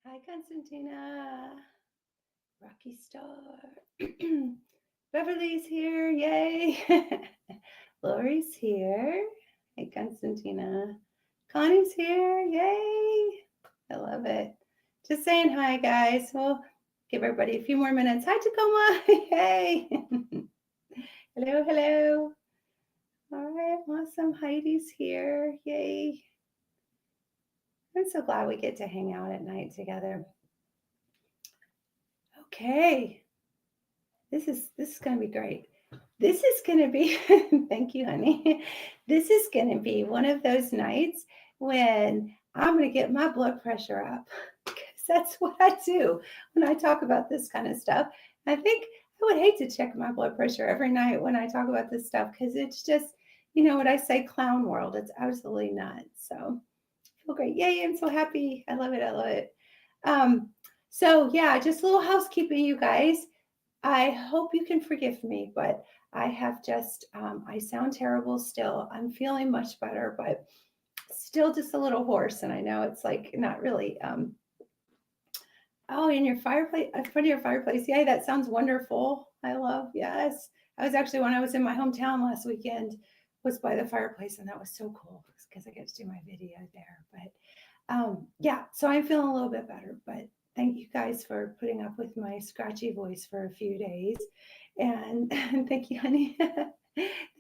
Hi, Constantina. Rocky Star. Beverly's here. Yay. Lori's here. Hey, Constantina. Connie's here. Yay. I love it. Just saying hi, guys. We'll give everybody a few more minutes. Hi, Tacoma. Yay. Hello, hello. All right, awesome. Heidi's here. Yay. I'm so glad we get to hang out at night together. Okay. This is going to be great. This is going to be thank you, honey. This is going to be one of those nights when I'm going to get my blood pressure up because that's what I do when I talk about this kind of stuff. I think I would hate to check my blood pressure every night when I talk about this stuff because it's just, what I say, clown world. It's absolutely nuts. So I feel great. Yay, I'm so happy. I love it. I love it. Um, so yeah, just a little housekeeping, you guys. I hope you can forgive me, but I have I sound terrible still. I'm feeling much better, but still just a little hoarse. And I know it's like not really, oh, in your fireplace, in front of your fireplace. Yay, that sounds wonderful. I love, yes. I was actually, when I was in my hometown last weekend, was by the fireplace, and that was so cool because I get to do my video there. But yeah, so I'm feeling a little bit better, but thank you guys for putting up with my scratchy voice for a few days. And, and thank you, honey.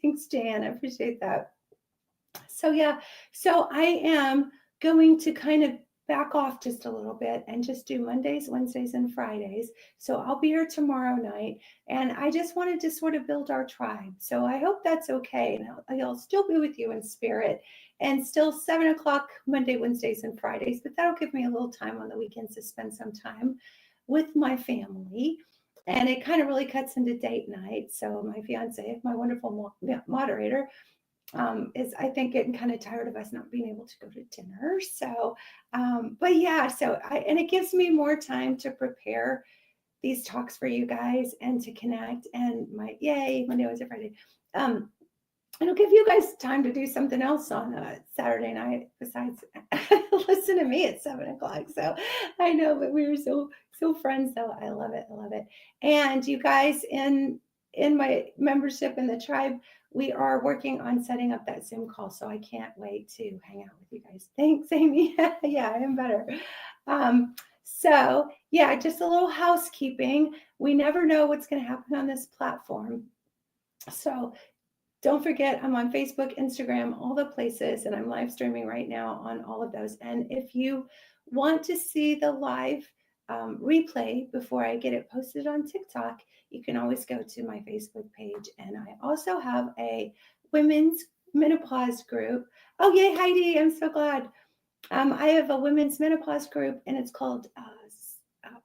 Thanks, Jan. I appreciate that. So, yeah, so I am going to kind of back off just a little bit and just do Mondays, Wednesdays, and Fridays. So I'll be here tomorrow night. And I just wanted to sort of build our tribe. So I hope that's okay. And I'll still be with you in spirit and still 7 o'clock Monday, Wednesdays, and Fridays. But that'll give me a little time on the weekends to spend some time with my family. And it kind of really cuts into date night. So my fiance, my wonderful moderator, is I think getting kind of tired of us not being able to go to dinner. So, but yeah, and it gives me more time to prepare these talks for you guys and to connect. And yay, Monday, Wednesday, Friday. Um, It'll give you guys time to do something else on a Saturday night besides listen to me at 7 o'clock. So I know, but we were so friends. So I love it. I love it. And you guys in my membership in the tribe, we are working on setting up that Zoom call. So I can't wait to hang out with you guys. Thanks, Amy. Yeah, I am better. So yeah, just a little housekeeping. We never know what's going to happen on this platform. So don't forget, I'm on Facebook, Instagram, all the places, and I'm live streaming right now on all of those. And if you want to see the live replay before I get it posted on TikTok, you can always go to my Facebook page. And I also have a women's menopause group. Oh, yay, Heidi, I'm so glad. I have a women's menopause group, and it's called,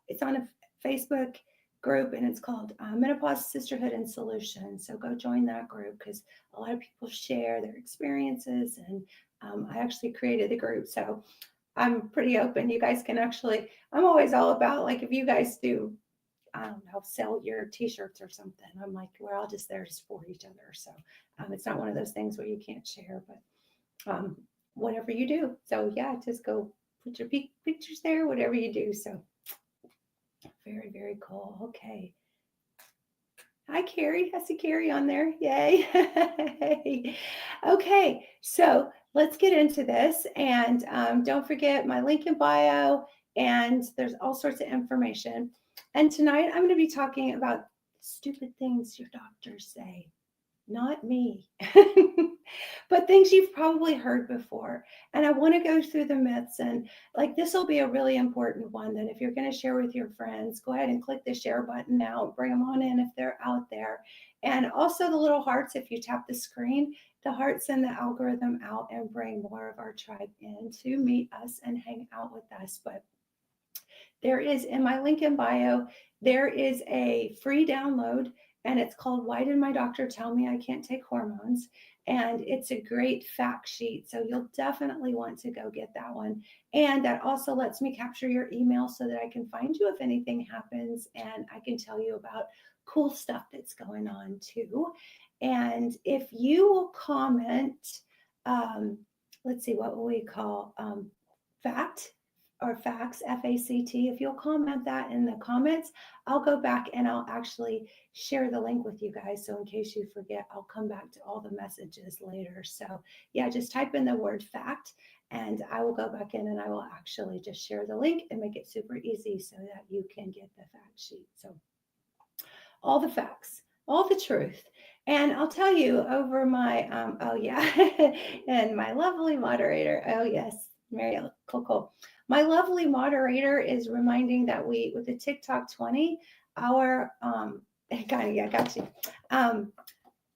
it's on a Facebook group, and it's called Menopause Sisterhood and Solutions. So go join that group because a lot of people share their experiences, and I actually created the group. So I'm pretty open. You guys can actually, I'm always all about, like, if you guys do, I don't know, sell your t-shirts or something, I'm like, we're all just there to support each other. So it's not one of those things where you can't share, but whatever you do. So yeah, just go put your pictures there, whatever you do. So very, very cool. Okay. Hi, Carrie. I see Carrie on there. Yay. Okay, so let's get into this. And don't forget my link in bio, and there's all sorts of information. And tonight I'm going to be talking about stupid things your doctors say, not me. But things you've probably heard before. And I want to go through the myths, and like this will be a really important one that if you're going to share with your friends, go ahead and click the share button now, bring them on in if they're out there. And also the little hearts, if you tap the screen, the hearts send the algorithm out and bring more of our tribe in to meet us and hang out with us. But there is, in my link in bio, there is a free download, and it's called Why Did My Doctor Tell Me I Can't Take Hormones? And it's a great fact sheet. So you'll definitely want to go get that one. And that also lets me capture your email so that I can find you if anything happens, and I can tell you about cool stuff that's going on too. And if you will comment, let's see, what will we call fact or facts, F-A-C-T. If you'll comment that in the comments, I'll go back and I'll actually share the link with you guys. So in case you forget, I'll come back to all the messages later. So yeah, just type in the word fact and I will go back in and I will actually just share the link and make it super easy so that you can get the fact sheet. So all the facts, all the truth. And I'll tell you over my, oh yeah, and my lovely moderator, oh yes, Marielle, cool. My lovely moderator is reminding that we, with the TikTok 20, our, kind of, yeah, got you.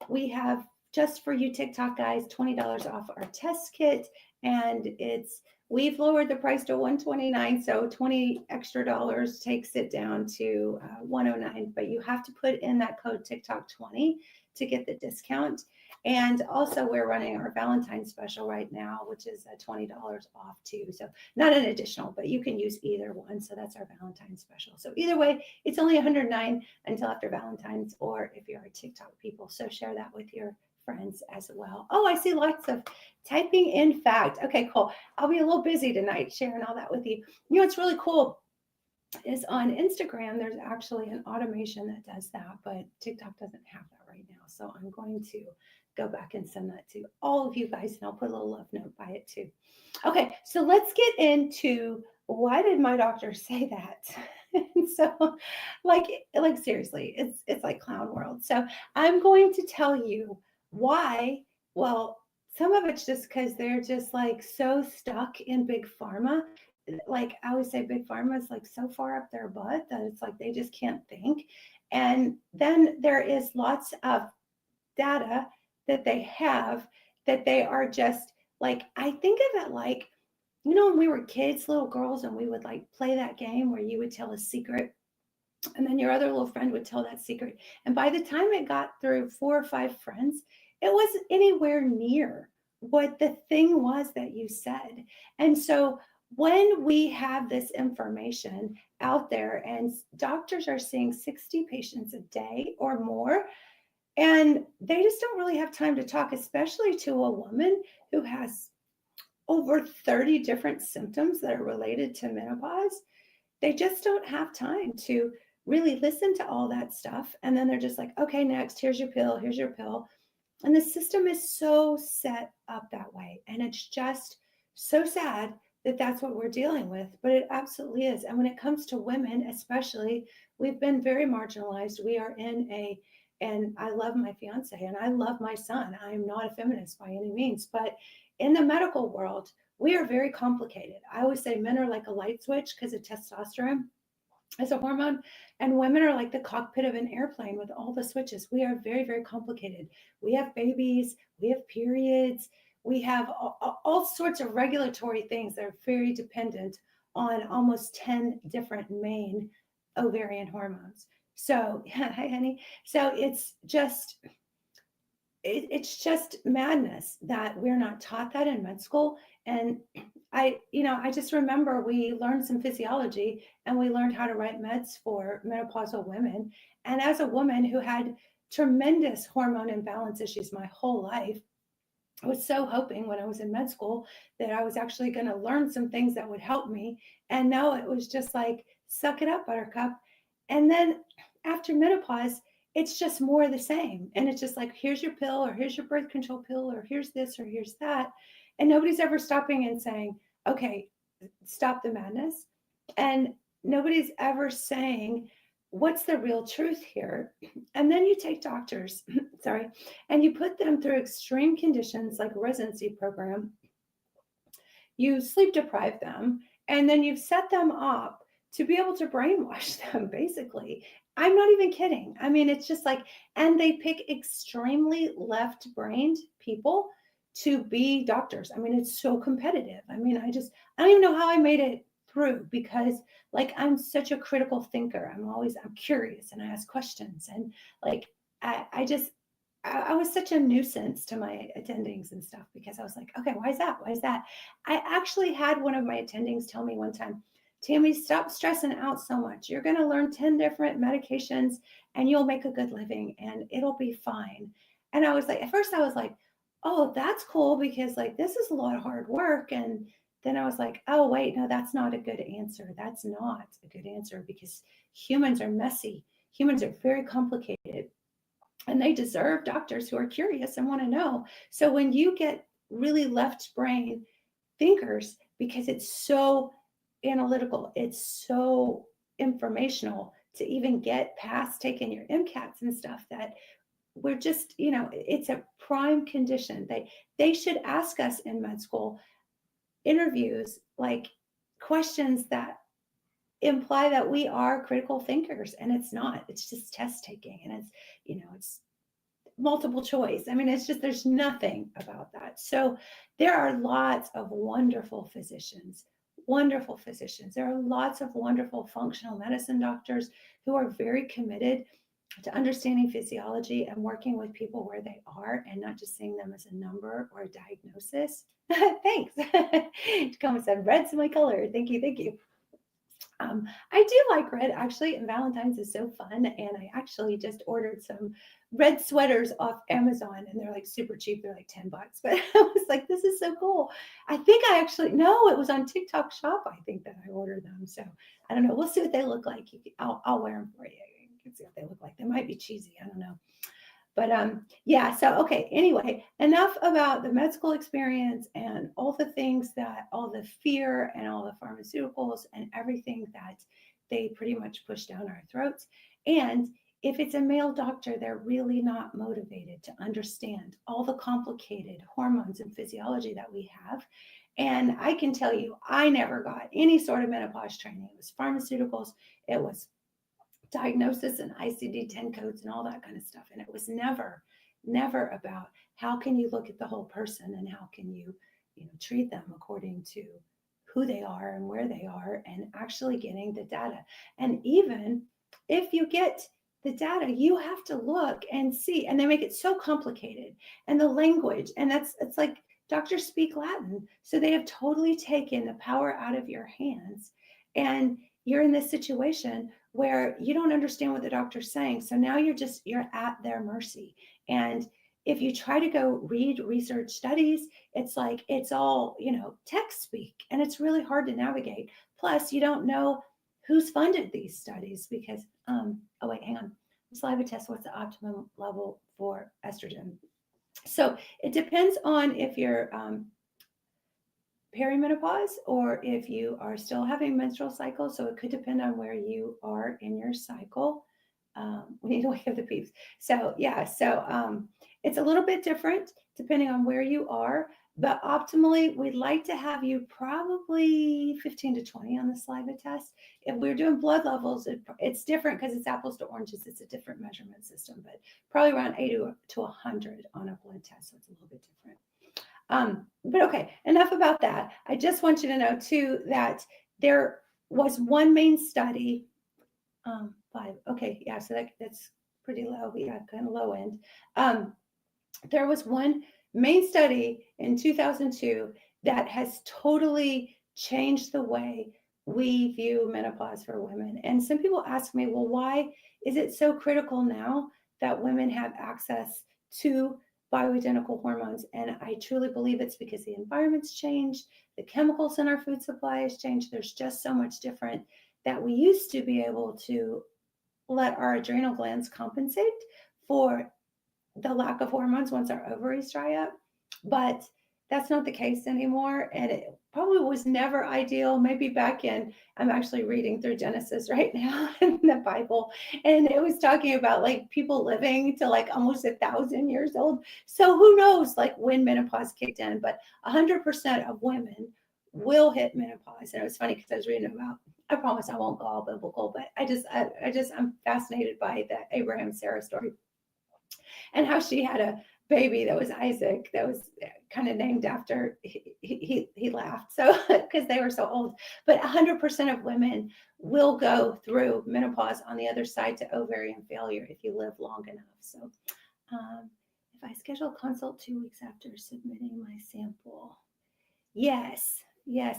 We have just for you TikTok guys, $20 off our test kit. And we've lowered the price to $129. So $20 extra takes it down to $109. But you have to put in that code TikTok20 to get the discount. And also we're running our Valentine's special right now, which is $20 off too. So not an additional, but you can use either one. So that's our Valentine's special. So either way, it's only $109 until after Valentine's, or if you're a TikTok people. So share that with your friends as well. Oh, I see lots of typing in fact. Okay, cool. I'll be a little busy tonight sharing all that with you. You know, what's really cool is on Instagram, there's actually an automation that does that, but TikTok doesn't have that right now. So I'm going to go back and send that to all of you guys, and I'll put a little love note by it too. Okay, so let's get into why did my doctor say that? And so, like seriously, it's like clown world. So I'm going to tell you why. Well, some of it's just because they're just like so stuck in big pharma. Like I always say, big pharma is like so far up their butt that it's like they just can't think. And then there is lots of data that they have that they are just like, I think of it like, you know, when we were kids, little girls, and we would like play that game where you would tell a secret and then your other little friend would tell that secret. And by the time it got through 4 or 5 friends, it wasn't anywhere near what the thing was that you said. And so when we have this information out there and doctors are seeing 60 patients a day or more, and they just don't really have time to talk, especially to a woman who has over 30 different symptoms that are related to menopause. They just don't have time to really listen to all that stuff. And then they're just like, okay, next, here's your pill, here's your pill. And the system is so set up that way. And it's just so sad that that's what we're dealing with, but it absolutely is. And when it comes to women, especially, we've been very marginalized. We are and I love my fiance and I love my son. I'm not a feminist by any means, but in the medical world, we are very complicated. I always say men are like a light switch because of testosterone as a hormone, and women are like the cockpit of an airplane with all the switches. We are very, very complicated. We have babies, we have periods, we have all sorts of regulatory things that are very dependent on almost 10 different main ovarian hormones. So, hi, honey. So it's just madness that we're not taught that in med school. And I just remember we learned some physiology and we learned how to write meds for menopausal women. And as a woman who had tremendous hormone imbalance issues my whole life, I was so hoping when I was in med school that I was actually going to learn some things that would help me. And no, it was just like, suck it up, buttercup. And then after menopause, it's just more of the same. And it's just like, here's your pill, or here's your birth control pill, or here's this, or here's that. And nobody's ever stopping and saying, okay, stop the madness. And nobody's ever saying, what's the real truth here? And then you take doctors, sorry, and you put them through extreme conditions like a residency program. You sleep deprive them, and then you've set them up to be able to brainwash them, basically. I'm not even kidding. I mean, it's just like, and they pick extremely left-brained people to be doctors. I mean, it's so competitive. I mean, I don't even know how I made it through, because like I'm such a critical thinker. I'm curious and I ask questions, and like I was such a nuisance to my attendings and stuff, because I was like, okay, why is that? Why is that? I actually had one of my attendings tell me one time, Tammy, stop stressing out so much. You're going to learn 10 different medications and you'll make a good living and it'll be fine. And I was like, at first I was like, oh, that's cool, because like this is a lot of hard work and then I was like, oh, wait, no, that's not a good answer. That's not a good answer because humans are messy. Humans are very complicated and they deserve doctors who are curious and want to know. So when you get really left brain thinkers, because it's so analytical, it's so informational to even get past taking your MCATs and stuff, that we're just, it's a prime condition. They should ask us in med school interviews like questions that imply that we are critical thinkers, and it's not. It's just test taking, and it's multiple choice. I mean, it's just, there's nothing about that. So there are lots of wonderful physicians. There are lots of wonderful functional medicine doctors who are very committed to understanding physiology and working with people where they are and not just seeing them as a number or a diagnosis. Thanks. Come said, red's my color. Thank you. Thank you. I do like red actually, and Valentine's is so fun. And I actually just ordered some red sweaters off Amazon, and they're like super cheap. They're like $10, but I was like, this is so cool. I think I actually, no, it was on TikTok Shop. I think that I ordered them. So I don't know. We'll see what they look like. I'll wear them for you. You can see what they look like. They might be cheesy. I don't know. But yeah, so okay, anyway, enough about the med school experience and all the things that, all the fear and all the pharmaceuticals and everything that they pretty much push down our throats. And if it's a male doctor, they're really not motivated to understand all the complicated hormones and physiology that we have. And I can tell you, I never got any sort of menopause training. It was pharmaceuticals, it was diagnosis and ICD-10 codes and all that kind of stuff. And it was never about how can you look at the whole person and how can you treat them according to who they are and where they are, and actually getting the data. And even if you get the data, you have to look and see, and they make it so complicated, and the language, and it's like doctors speak Latin, so they have totally taken the power out of your hands, and you're in this situation where you don't understand what the doctor's saying. So now you're at their mercy. And if you try to go read research studies, it's like, it's all, text speak, and it's really hard to navigate. Plus you don't know who's funded these studies because, oh wait, hang on. Saliva test, what's the optimum level for estrogen? So it depends on if you're, perimenopause or if you are still having menstrual cycles. So it could depend on where you are in your cycle. We need to wake up the peeps. So yeah, it's a little bit different depending on where you are, but optimally we'd like to have you probably 15 to 20 on the saliva test. If we're doing blood levels, it's different because it's apples to oranges. It's a different measurement system, but probably around 80 to 100 on a blood test. So it's a little bit different. But okay, enough about that. I just want you to know too that there was one main study, 5. Okay, yeah, so that's pretty low. Yeah, kind of low end. There was one main study in 2002 that has totally changed the way we view menopause for women. And some people ask me, well, why is it so critical now that women have access to bioidentical hormones? And I truly believe it's because the environment's changed, the chemicals in our food supply has changed. There's just so much different that we used to be able to let our adrenal glands compensate for the lack of hormones once our ovaries dry up. But that's not the case anymore. And it probably was never ideal. Maybe back in, I'm actually reading through Genesis right now in the Bible, and it was talking about like people living to like almost 1,000 years old. So who knows like when menopause kicked in, but 100% of women will hit menopause. And it was funny because I was reading about, I promise I won't go all biblical, but I'm fascinated by the Abraham Sarah story and how she had a baby that was Isaac, that was kind of named after, he laughed, so because they were so old. But 100% of women will go through menopause on the other side to ovarian failure if you live long enough. So if I schedule a consult 2 weeks after submitting my sample, yes,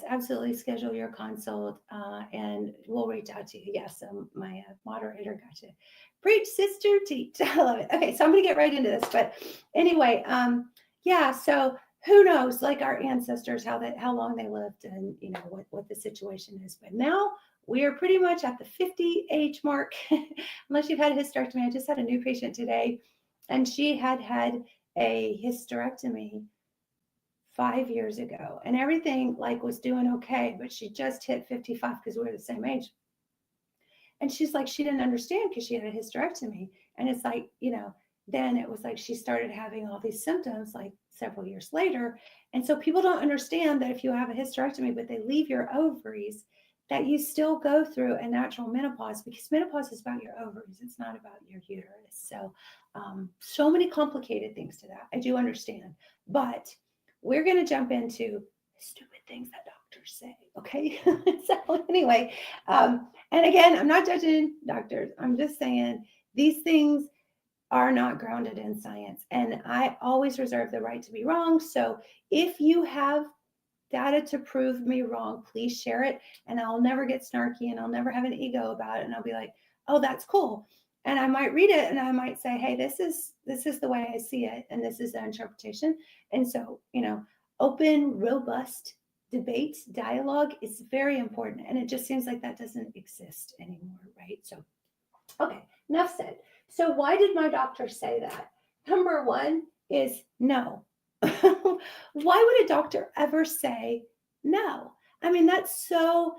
absolutely, schedule your consult and we'll reach out to you. Yes, my moderator got you. Preach, sister, teach. I love it. Okay, so I'm going to get right into this. But anyway, yeah, so who knows, like our ancestors, how long they lived, and what the situation is. But now we are pretty much at the 50 age mark, unless you've had a hysterectomy. I just had a new patient today, and she had had a hysterectomy 5 years ago, and everything like was doing okay, but she just hit 55 because we're the same age. And she's like, she didn't understand because she had a hysterectomy. And it's like, then it was like she started having all these symptoms like several years later. And so people don't understand that if you have a hysterectomy, but they leave your ovaries, that you still go through a natural menopause, because menopause is about your ovaries. It's not about your uterus. So many complicated things to that. I do understand. But we're going to jump into stupid things that doctors say. Okay. So anyway, and again, I'm not judging doctors. I'm just saying these things are not grounded in science. And I always reserve the right to be wrong. So if you have data to prove me wrong, please share it. And I'll never get snarky, and I'll never have an ego about it. And I'll be like, oh, that's cool. And I might read it and I might say, hey, this is the way I see it. And this is the interpretation. And so, open, robust debate, dialogue is very important. And it just seems like that doesn't exist anymore, right? So, okay, enough said. So why did my doctor say that? Number one is no. Why would a doctor ever say no? I mean, that's so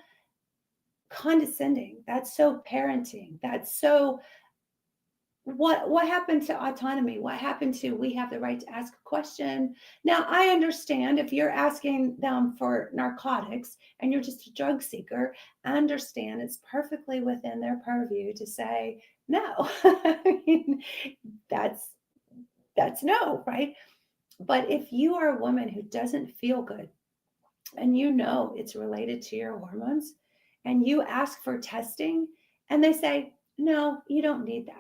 condescending. That's so parenting. That's so, what happened to autonomy? What happened to, we have the right to ask a question? Now, I understand if you're asking them for narcotics and you're just a drug seeker, I understand it's perfectly within their purview to say no. I mean, that's no, right? But if you are a woman who doesn't feel good and it's related to your hormones, and you ask for testing and they say, no, you don't need that.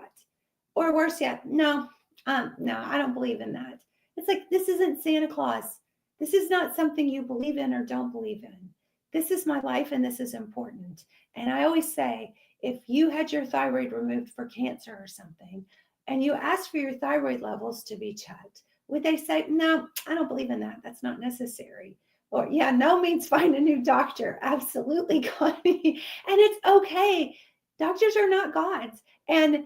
Or worse yet, no, I don't believe in that. It's like, this isn't Santa Claus. This is not something you believe in or don't believe in. This is my life and this is important. And I always say, if you had your thyroid removed for cancer or something, and you asked for your thyroid levels to be checked, would they say, no, I don't believe in that. That's not necessary. Or, yeah, no means find a new doctor. Absolutely, Connie. And it's okay. Doctors are not gods. And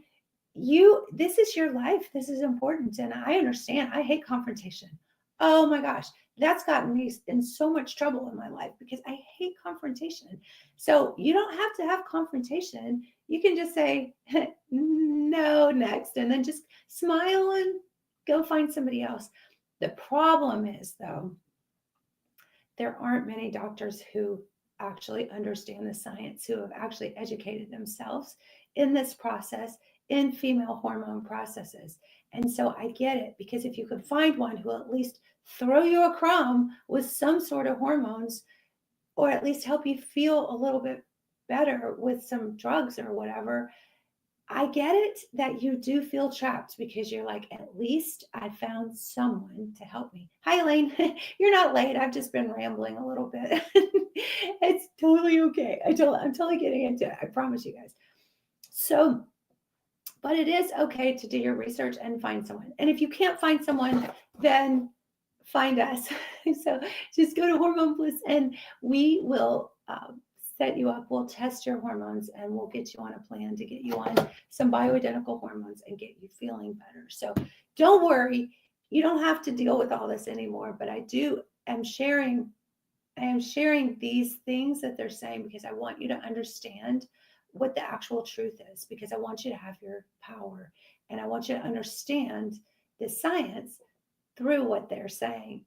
this is your life. This is important. And I understand. I hate confrontation. Oh my gosh, that's gotten me in so much trouble in my life because I hate confrontation. So you don't have to have confrontation. You can just say, no, next, and then just smile and go find somebody else. The problem is, though, there aren't many doctors who actually understand the science, who have actually educated themselves in this process, in female hormone processes. And so I get it, because if you could find one who at least throw you a crumb with some sort of hormones, or at least help you feel a little bit better with some drugs or whatever, I get it that you do feel trapped, because you're like, at least I found someone to help me. Hi, Elaine. You're not late. I've just been rambling a little bit. It's totally okay. I'm totally getting into it. I promise you guys. So, but it is okay to do your research and find someone. And if you can't find someone, then find us. So just go to Hormone Bliss and we will set you up. We'll test your hormones and we'll get you on a plan to get you on some bioidentical hormones and get you feeling better. So don't worry. You don't have to deal with all this anymore, but I am sharing these things that they're saying because I want you to understand what the actual truth is, because I want you to have your power and I want you to understand the science through what they're saying,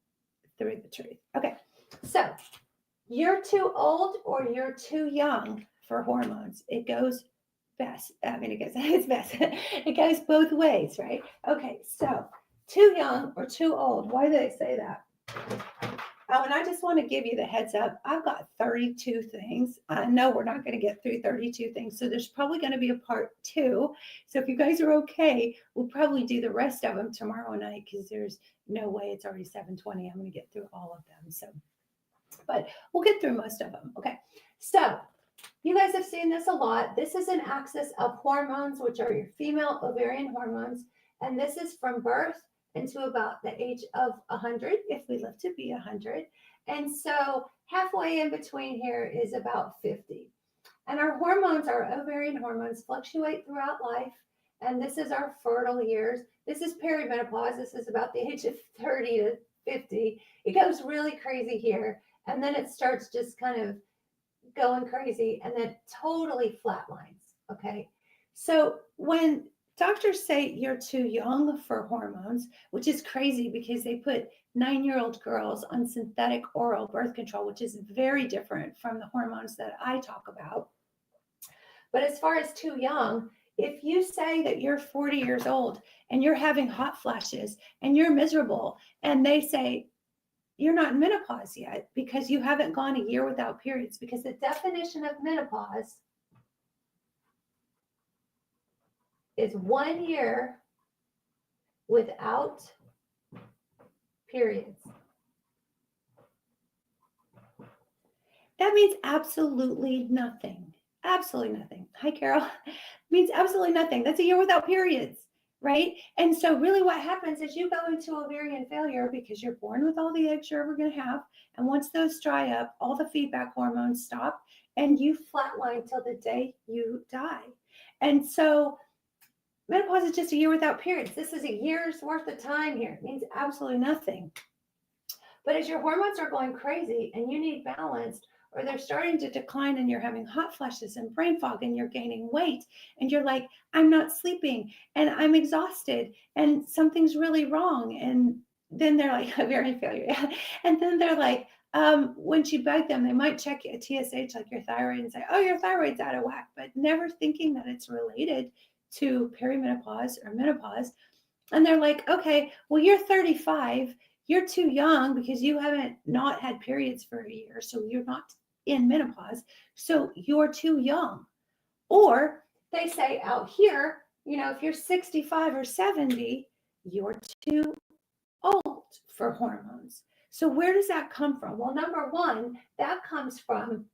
through the truth. Okay, so you're too old or you're too young for hormones. It goes best. I mean, it's best. It goes both ways, right? Okay, so too young or too old. Why do they say that? Oh, and I just want to give you the heads up. I've got 32 things. I know we're not going to get through 32 things, so there's probably going to be a part 2. So if you guys are okay, we'll probably do the rest of them tomorrow night, because there's no way, it's already 7:20. I'm going to get through all of them. So, but we'll get through most of them. Okay. So you guys have seen this a lot. This is an axis of hormones, which are your female ovarian hormones, and this is from birth, into about the age of 100, if we live to be 100. And so halfway in between here is about 50. And our hormones, our ovarian hormones, fluctuate throughout life. And this is our fertile years. This is perimenopause. This is about the age of 30 to 50. It goes really crazy here. And then it starts just kind of going crazy and then totally flatlines. Okay. So when doctors say you're too young for hormones, which is crazy because they put 9-year-old girls on synthetic oral birth control, which is very different from the hormones that I talk about. But as far as too young, if you say that you're 40 years old and you're having hot flashes and you're miserable, and they say you're not in menopause yet because you haven't gone a year without periods, because the definition of menopause is 1 year without periods. That means absolutely nothing. Absolutely nothing. Hi, Carol. Means absolutely nothing. That's a year without periods, right? And so really what happens is you go into ovarian failure because you're born with all the eggs you're ever going to have. And once those dry up, all the feedback hormones stop and you flatline till the day you die. And so menopause is just a year without periods. This is a year's worth of time here. It means absolutely nothing. But as your hormones are going crazy and you need balanced, or they're starting to decline and you're having hot flashes and brain fog and you're gaining weight and you're like, I'm not sleeping and I'm exhausted and something's really wrong. And then they're like, ovarian failure. And then they're like, when you bug them, they might check a TSH, like your thyroid, and say, oh, your thyroid's out of whack, but never thinking that it's related to perimenopause or menopause. And they're like, okay, well, you're 35. You're too young because you haven't not had periods for a year. So you're not in menopause. So you're too young. Or they say out here, if you're 65 or 70, you're too old for hormones. So where does that come from? Well, number one, that comes from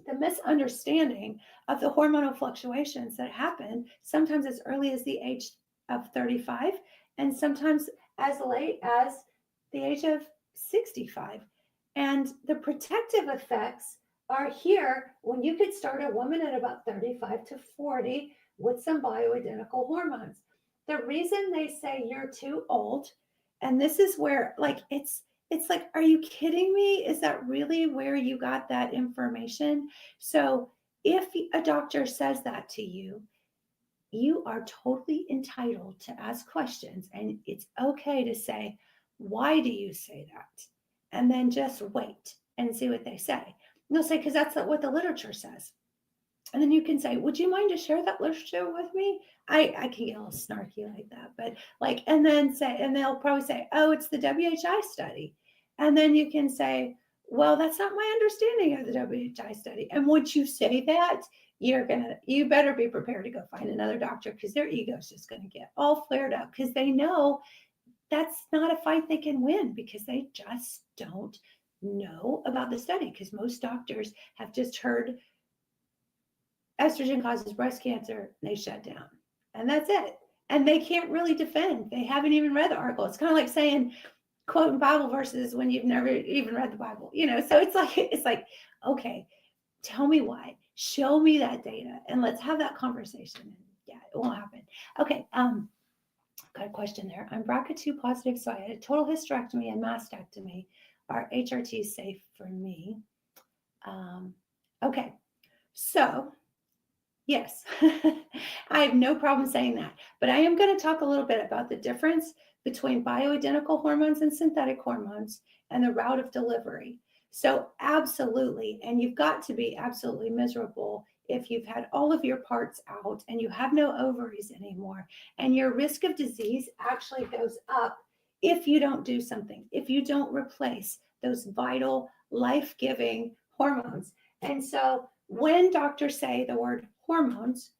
the misunderstanding of the hormonal fluctuations that happen sometimes as early as the age of 35 and sometimes as late as the age of 65. And the protective effects are here when you could start a woman at about 35 to 40 with some bioidentical hormones. The reason they say you're too old, and this is where it's like, are you kidding me? Is that really where you got that information? So if a doctor says that to you, you are totally entitled to ask questions. And it's okay to say, why do you say that? And then just wait and see what they say. And they'll say, because that's what the literature says. And then you can say, would you mind to share that literature with me? I can get a little snarky like that, but and they'll probably say, oh, it's the WHI study. And then you can say, well, that's not my understanding of the WHI study. And once you say that, you better be prepared to go find another doctor, because their ego's just going to get all flared up, because they know that's not a fight they can win, because they just don't know about the study. Because most doctors have just heard estrogen causes breast cancer, they shut down. And that's it. And they can't really defend. They haven't even read the article. It's kind of like saying, quoting Bible verses when you've never even read the Bible, so it's like, okay, tell me why, show me that data, and let's have that conversation. And yeah, it won't happen. Okay. Got a question there. I'm BRCA2 positive, so I had a total hysterectomy and mastectomy. Are HRTs safe for me? Okay. So yes, I have no problem saying that, but I am going to talk a little bit about the difference between bioidentical hormones and synthetic hormones and the route of delivery. So absolutely, and you've got to be absolutely miserable if you've had all of your parts out and you have no ovaries anymore, and your risk of disease actually goes up if you don't do something, if you don't replace those vital, life-giving hormones. And so when doctors say the word hormones,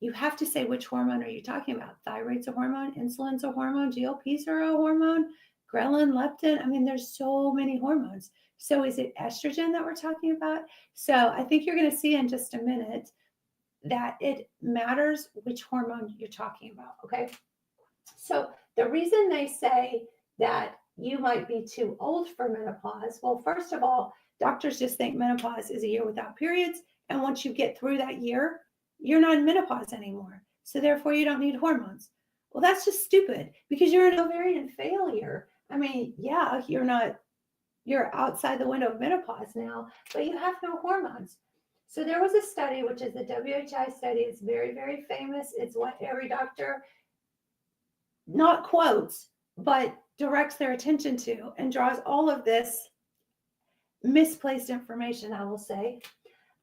you have to say, which hormone are you talking about? Thyroid's a hormone, insulin's a hormone, GLPs are a hormone, ghrelin, leptin. I mean, there's so many hormones. So is it estrogen that we're talking about? So I think you're going to see in just a minute that it matters which hormone you're talking about, okay? So the reason they say that you might be too old for menopause, well, first of all, doctors just think menopause is a year without periods. And once you get through that year, you're not in menopause anymore. So therefore, you don't need hormones. Well, that's just stupid because you're an ovarian failure. I mean, yeah, you're outside the window of menopause now, but you have no hormones. So there was a study, which is the WHI study. It's very, very famous. It's what every doctor not quotes, but directs their attention to and draws all of this misplaced information, I will say.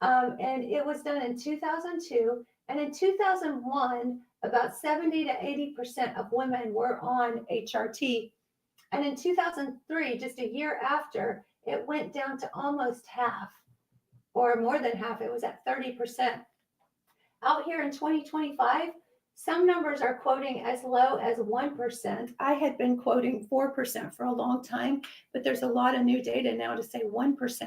And it was done in 2002. And in 2001, about 70 to 80% of women were on HRT. And in 2003, just a year after, it went down to almost half, or more than half. It was at 30%. Out here in 2025, some numbers are quoting as low as 1%. I had been quoting 4% for a long time, but there's a lot of new data now to say 1%.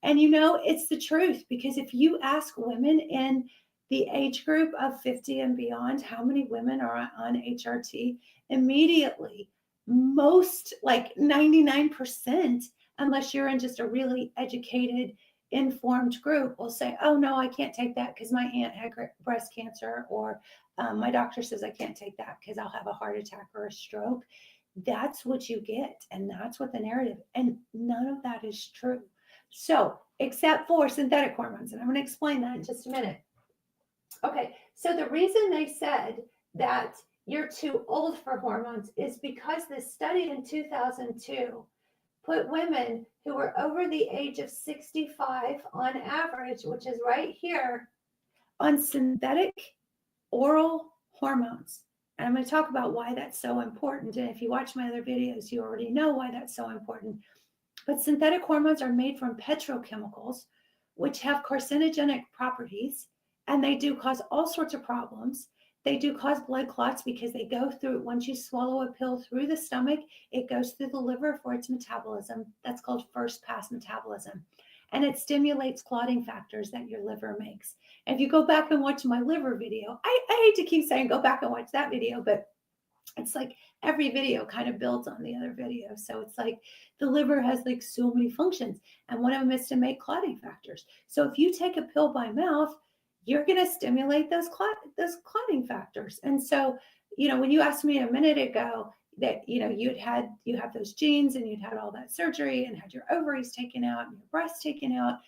And it's the truth, because if you ask women in the age group of 50 and beyond how many women are on HRT, immediately, most, like 99%, unless you're in just a really educated, informed group, will say, oh no, I can't take that because my aunt had breast cancer, or my doctor says I can't take that because I'll have a heart attack or a stroke. That's what you get, and that's what the narrative, and none of that is true. So except for synthetic hormones, and I'm going to explain that in just a minute. Okay, so the reason they said that you're too old for hormones is because this study in 2002 put women who were over the age of 65 on average, which is right here, on synthetic oral hormones. And I'm going to talk about why that's so important. And if you watch my other videos, you already know why that's so important. But synthetic hormones are made from petrochemicals, which have carcinogenic properties, and they do cause all sorts of problems. They do cause blood clots because they go through, once you swallow a pill through the stomach, it goes through the liver for its metabolism. That's called first pass metabolism. And it stimulates clotting factors that your liver makes. And if you go back and watch my liver video, I hate to keep saying go back and watch that video, but it's like every video kind of builds on the other video. So it's like the liver has like so many functions, and one of them is to make clotting factors. So if you take a pill by mouth, you're going to stimulate those clotting factors. And so, when you asked me a minute ago that, you have those genes and you'd had all that surgery and had your ovaries taken out and your breasts taken out,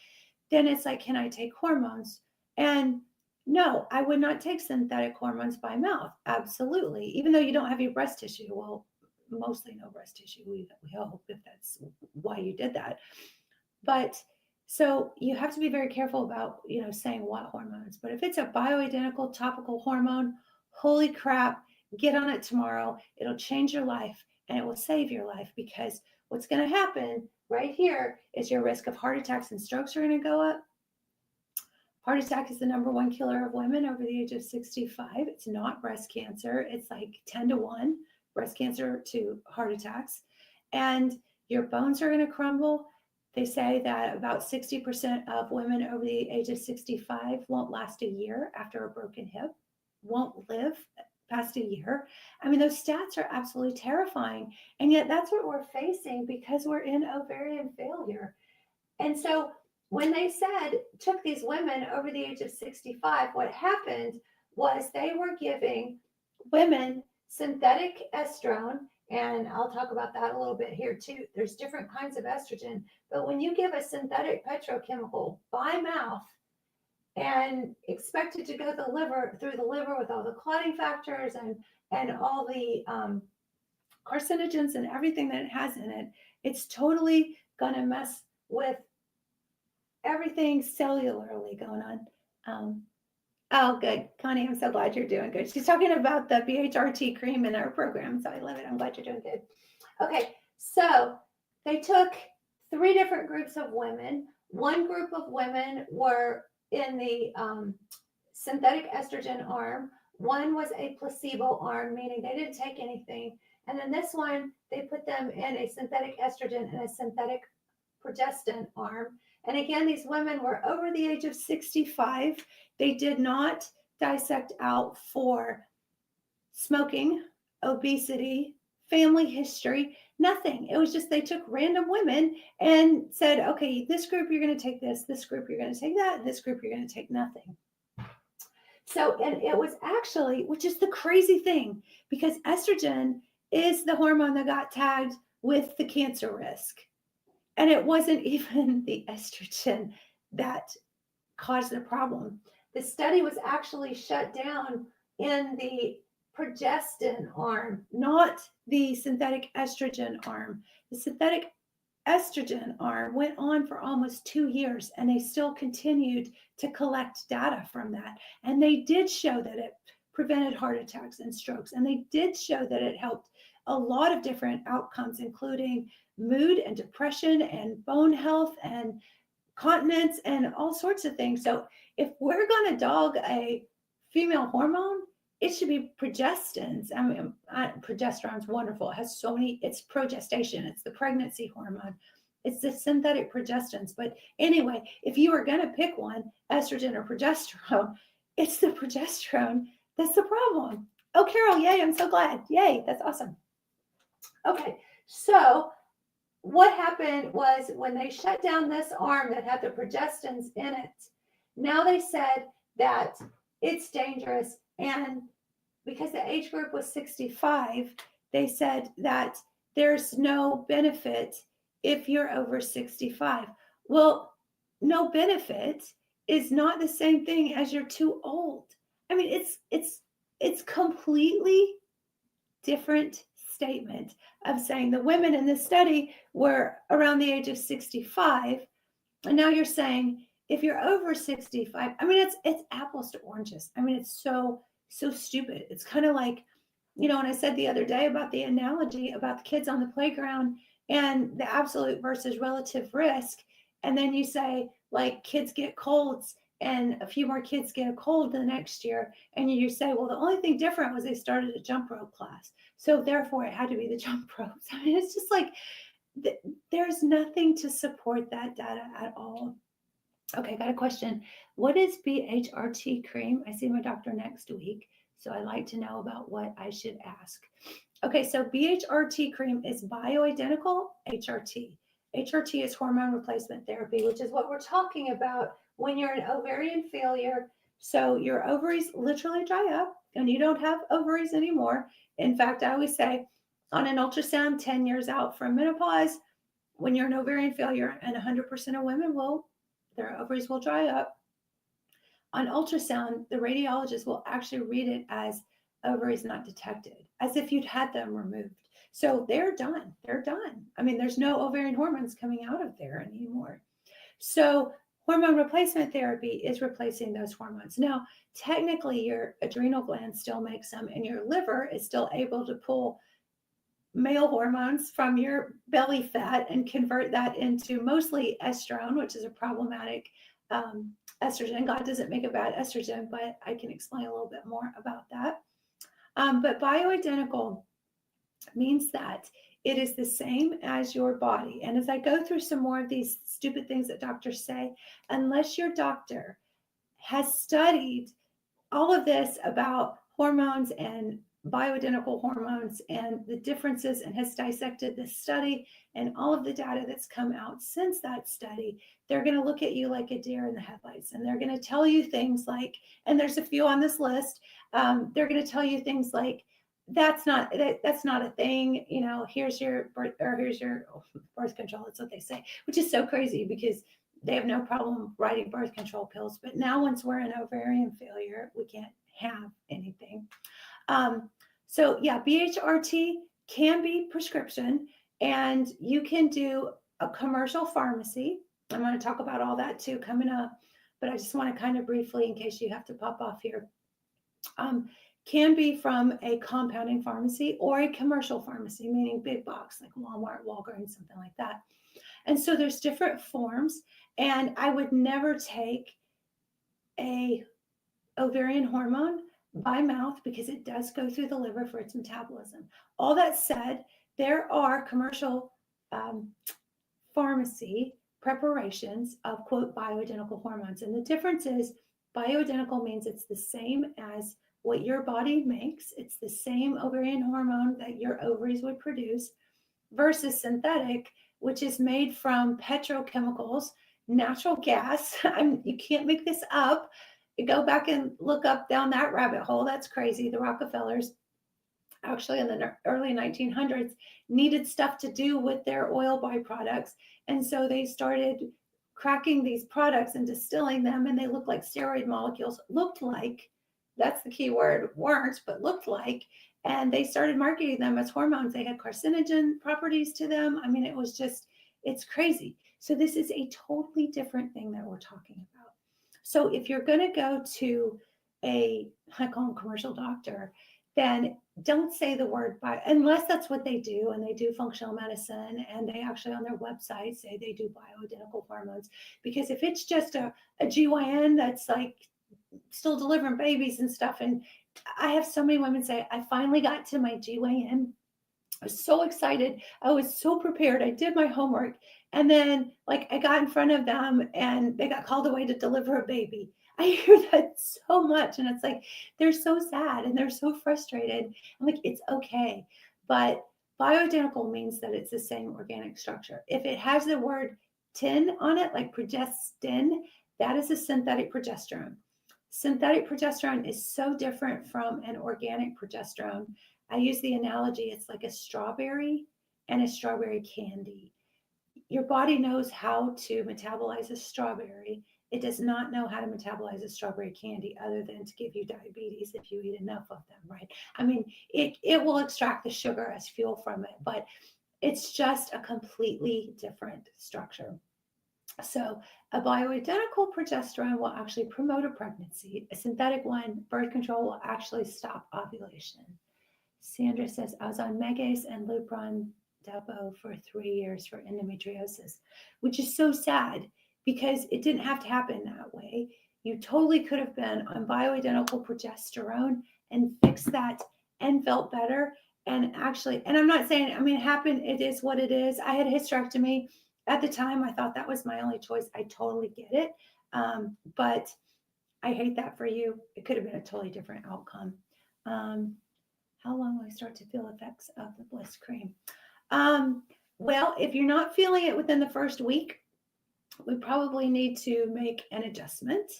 then it's like, can I take hormones? And no, I would not take synthetic hormones by mouth. Absolutely. Even though you don't have your breast tissue. Well, mostly no breast tissue, we hope, if that's why you did that. But so you have to be very careful about, saying what hormones. But if it's a bioidentical topical hormone, holy crap, get on it tomorrow. It'll change your life and it will save your life, because what's going to happen right here is your risk of heart attacks and strokes are going to go up. Heart attack is the number one killer of women over the age of 65. It's not breast cancer. It's like 10 to 1, breast cancer to heart attacks. And your bones are going to crumble. They say that about 60% of women over the age of 65 won't last a year after a broken hip, won't live past a year. I mean, those stats are absolutely terrifying. And yet that's what we're facing because we're in ovarian failure. And so when they took these women over the age of 65, what happened was they were giving women synthetic estrone. And I'll talk about that a little bit here too. There's different kinds of estrogen, but when you give a synthetic petrochemical by mouth and expect it to go through the liver with all the clotting factors and all the carcinogens and everything that it has in it, it's totally going to mess with everything cellularly going on. Oh, good. Connie, I'm so glad you're doing good. She's talking about the BHRT cream in our program, so I love it. I'm glad you're doing good. Okay, so they took 3 different groups of women. One group of women were in the synthetic estrogen arm. One was a placebo arm, meaning they didn't take anything. And then this one, they put them in a synthetic estrogen and a synthetic progestin arm. And again, these women were over the age of 65. They did not dissect out for smoking, obesity, family history, nothing. It was just they took random women and said, okay, this group you're going to take this group you're going to take that, and this group you're going to take nothing. So, and it was actually, which is the crazy thing, because estrogen is the hormone that got tagged with the cancer risk. And it wasn't even the estrogen that caused the problem. The study was actually shut down in the progestin arm, not the synthetic estrogen arm. The synthetic estrogen arm went on for almost 2 years, and they still continued to collect data from that. And they did show that it prevented heart attacks and strokes. And they did show that it helped a lot of different outcomes, including mood and depression and bone health and continence and all sorts of things. So if we're going to dog a female hormone, it should be progestins. I mean, progesterone's wonderful. It has so many, it's progestation, it's the pregnancy hormone, it's the synthetic progestins. But anyway, if you are going to pick one, estrogen or progesterone, it's the progesterone that's the problem. Oh, Carol, yay, I'm so glad. Yay, that's awesome. Okay, so what happened was when they shut down this arm that had the progestins in it, now they said that it's dangerous. And because the age group was 65, they said that there's no benefit if you're over 65. Well, no benefit is not the same thing as you're too old. I mean, it's completely different statement of saying the women in this study were around the age of 65, and now you're saying if you're over 65, I mean, it's apples to oranges. I mean, it's so stupid. It's kind of like, you know, when I said the other day about the analogy about the kids on the playground and the absolute versus relative risk, and then you say like kids get colds and a few more kids get a cold the next year, and you say, well, the only thing different was they started a jump rope class, so therefore it had to be the jump ropes. I mean, it's just like there's nothing to support that data at all. Okay, got a question. What is BHRT cream? I see my doctor next week, so I like to know about what I should ask. Okay, so BHRT cream is bioidentical HRT. HRT is hormone replacement therapy, which is what we're talking about when you're in ovarian failure. So your ovaries literally dry up and you don't have ovaries anymore. In fact, I always say on an ultrasound 10 years out from menopause, when you're in ovarian failure, and 100% of women will, their ovaries will dry up. On ultrasound, the radiologist will actually read it as ovaries not detected, as if you'd had them removed. So they're done. They're done. I mean, there's no ovarian hormones coming out of there anymore. So hormone replacement therapy is replacing those hormones. Now, technically, your adrenal gland still makes them, and your liver is still able to pull male hormones from your belly fat and convert that into mostly estrone, which is a problematic estrogen. God doesn't make a bad estrogen, but I can explain a little bit more about that. But bioidentical means that it is the same as your body. And as I go through some more of these stupid things that doctors say, unless your doctor has studied all of this about hormones and bioidentical hormones and the differences and has dissected this study and all of the data that's come out since that study, they're going to look at you like a deer in the headlights, and they're going to tell you things like, and there's a few on this list, they're going to tell you things like, that's not a thing, you know, here's your birth control. That's what they say, which is so crazy because they have no problem writing birth control pills. But now once we're in ovarian failure, we can't have anything. So yeah, BHRT can be prescription, and you can do a commercial pharmacy. I'm going to talk about all that too coming up, but I just want to kind of briefly, in case you have to pop off here, can be from a compounding pharmacy or a commercial pharmacy, meaning big box like Walmart, Walgreens, something like that. And so there's different forms, and I would never take a ovarian hormone by mouth because it does go through the liver for its metabolism. All that said, there are commercial pharmacy preparations of, quote, bioidentical hormones. And the difference is bioidentical means it's the same as what your body makes. It's the same ovarian hormone that your ovaries would produce versus synthetic, which is made from petrochemicals, natural gas. You can't make this up. You go back and look up down that rabbit hole. That's crazy. The Rockefellers, actually in the early 1900s, needed stuff to do with their oil byproducts. And so they started cracking these products and distilling them, and they looked like steroid molecules, looked like, that's the key word, weren't, but looked like. And they started marketing them as hormones. They had carcinogen properties to them. I mean, it was just, it's crazy. So this is a totally different thing that we're talking about. So if you're going to go to I call them commercial doctor, then don't say the word bio, unless that's what they do, and they do functional medicine, and they actually on their website say they do bioidentical hormones. Because if it's just a GYN that's like still delivering babies and stuff, and I have so many women say, I finally got to my GYN. I was so excited. I was so prepared. I did my homework. And then like I got in front of them and they got called away to deliver a baby. I hear that so much. And it's like, they're so sad and they're so frustrated. I'm like, it's okay. But bioidentical means that it's the same organic structure. If it has the word tin on it, like progestin, that is a synthetic progesterone. Synthetic progesterone is so different from an organic progesterone. I use the analogy, it's like a strawberry and a strawberry candy. Your body knows how to metabolize a strawberry. It does not know how to metabolize a strawberry candy other than to give you diabetes if you eat enough of them, right? I mean, it will extract the sugar as fuel from it, but it's just a completely different structure. So a bioidentical progesterone will actually promote a pregnancy. A synthetic one, birth control, will actually stop ovulation. Sandra says, I was on Megace and Lupron Depot for 3 years for endometriosis, which is so sad because it didn't have to happen that way. You totally could have been on bioidentical progesterone and fixed that and felt better. And actually, and I'm not saying, I mean, it happened, it is what it is. I had a hysterectomy. At the time, I thought that was my only choice. I totally get it. But I hate that for you. It could have been a totally different outcome. How long will I start to feel effects of the Bliss cream? Well, if you're not feeling it within the first week, we probably need to make an adjustment.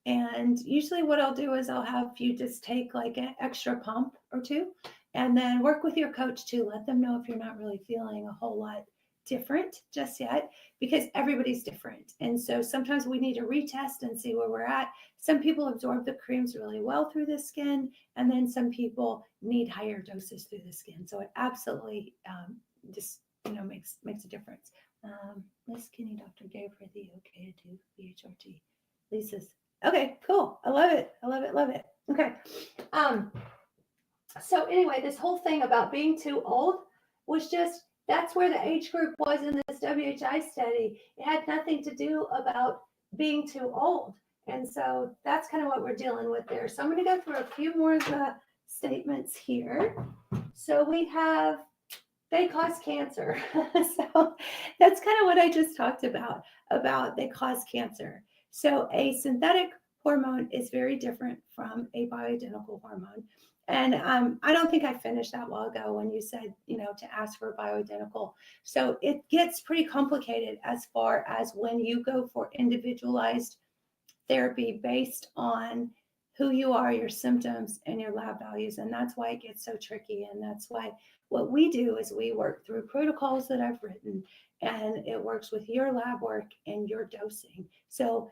And usually what I'll do is I'll have you just take like an extra pump or two and then work with your coach to let them know if you're not really feeling a whole lot different just yet, because everybody's different. And so sometimes we need to retest and see where we're at. Some people absorb the creams really well through the skin, and then some people need higher doses through the skin. So it absolutely just makes a difference. Miss Skinny Doctor gave her the okay to do BHRT. Lisa's okay, cool. I love it. I love it. Love it. Okay. So anyway, this whole thing about being too old was just, that's where the age group was in this WHI study. It had nothing to do about being too old. And so that's kind of what we're dealing with there. So I'm going to go through a few more of the statements here. So we have, they cause cancer. So that's kind of what I just talked about they cause cancer. So a synthetic hormone is very different from a bioidentical hormone. And I don't think I finished that while ago when you said, to ask for bioidentical. So it gets pretty complicated as far as when you go for individualized therapy based on who you are, your symptoms, and your lab values. And that's why it gets so tricky. And that's why what we do is we work through protocols that I've written, and it works with your lab work and your dosing. So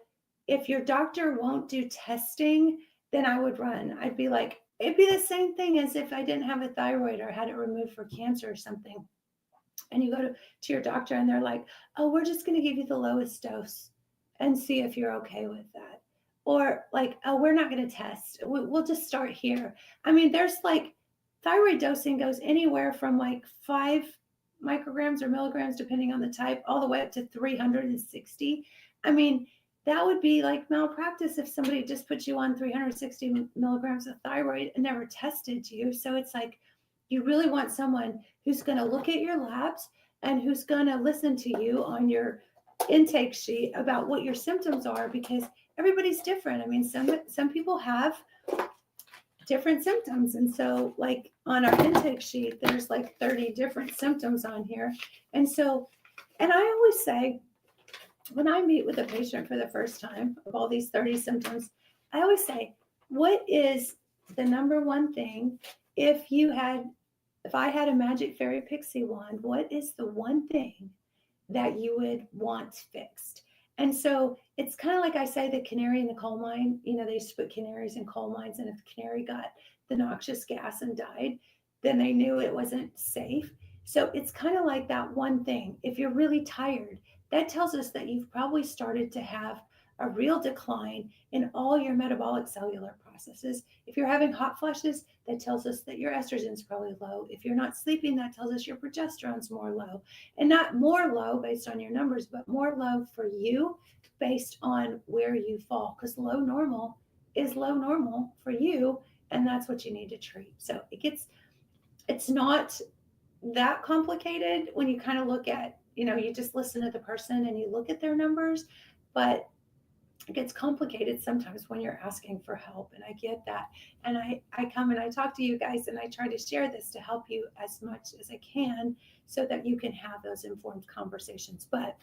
if your doctor won't do testing, then I would run. I'd be like, it'd be the same thing as if I didn't have a thyroid or had it removed for cancer or something. And you go to your doctor and they're like, oh, we're just going to give you the lowest dose and see if you're okay with that. Or like, oh, we're not going to test. We'll just start here. I mean, there's like thyroid dosing goes anywhere from like 5 micrograms or milligrams, depending on the type, all the way up to 360. I mean, that would be like malpractice if somebody just put you on 360 milligrams of thyroid and never tested you. So it's like, you really want someone who's going to look at your labs and who's going to listen to you on your intake sheet about what your symptoms are, because everybody's different. I mean, some people have different symptoms. And so like on our intake sheet, there's like 30 different symptoms on here. And so, and I always say, when I meet with a patient for the first time of all these 30 symptoms, I always say, what is the number one thing if I had a magic fairy pixie wand, what is the one thing that you would want fixed? And so it's kind of like I say, the canary in the coal mine. They used to put canaries in coal mines, and if the canary got the noxious gas and died, then they knew it wasn't safe. So it's kind of like that one thing. If you're really tired, that tells us that you've probably started to have a real decline in all your metabolic cellular processes. If you're having hot flushes, that tells us that your estrogen's probably low. If you're not sleeping, that tells us your progesterone's more low. And not more low based on your numbers, but more low for you based on where you fall. Because low normal is low normal for you, and that's what you need to treat. So it's not that complicated when you kind of look at, you just listen to the person and you look at their numbers, but it gets complicated sometimes when you're asking for help, and I get that. And I come and I talk to you guys, and I try to share this to help you as much as I can so that you can have those informed conversations. But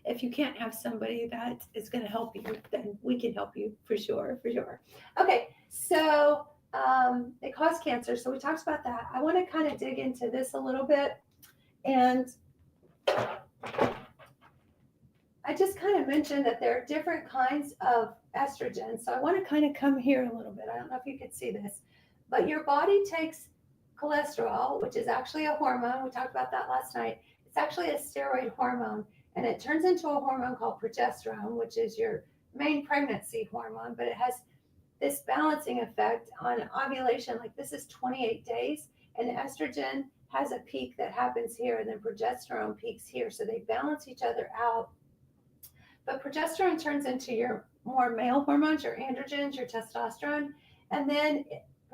if you can't have somebody that is going to help you, then we can help you for sure. Okay, so they cause cancer. So we talked about that. I want to kind of dig into this a little bit. And I just kind of mentioned that there are different kinds of estrogen. So I want to kind of come here a little bit. I don't know if you could see this, but your body takes cholesterol, which is actually a hormone. We talked about that last night. It's actually a steroid hormone, and it turns into a hormone called progesterone, which is your main pregnancy hormone, but it has this balancing effect on ovulation. Like this is 28 days, and estrogen has a peak that happens here, and then progesterone peaks here. So they balance each other out. But progesterone turns into your more male hormones, your androgens, your testosterone. And then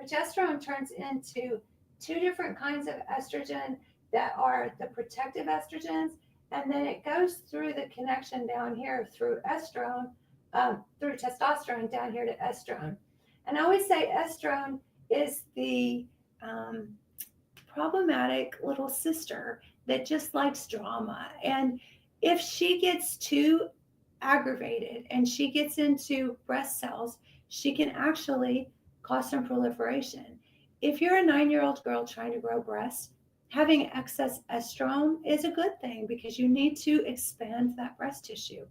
progesterone turns into two different kinds of estrogen that are the protective estrogens. And then it goes through the connection down here through estrone, through testosterone down here to estrone. And I always say estrone is the problematic little sister that just likes drama. And if she gets too aggravated and she gets into breast cells, she can actually cause some proliferation. If you're a 9-year-old girl trying to grow breasts, having excess estrone is a good thing because you need to expand that breast tissue.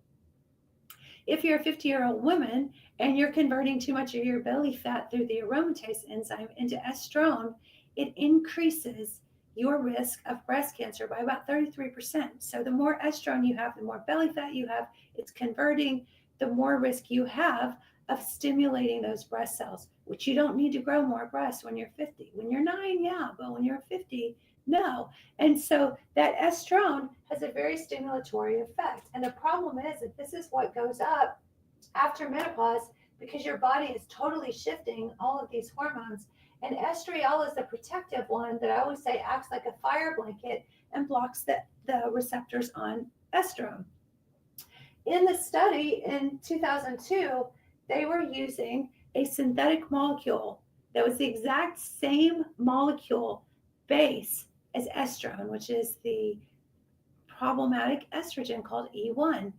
If you're a 50-year-old woman and you're converting too much of your belly fat through the aromatase enzyme into estrone, it increases your risk of breast cancer by about 33%. So the more estrone you have, the more belly fat you have, it's converting, the more risk you have of stimulating those breast cells, which you don't need to grow more breasts when you're 50. When you're 9, yeah, but when you're 50, no. And so that estrone has a very stimulatory effect. And the problem is that this is what goes up after menopause because your body is totally shifting all of these hormones. And estriol is the protective one that I always say acts like a fire blanket and blocks the receptors on estrone. In the study in 2002, they were using a synthetic molecule that was the exact same molecule base as estrone, which is the problematic estrogen called E1.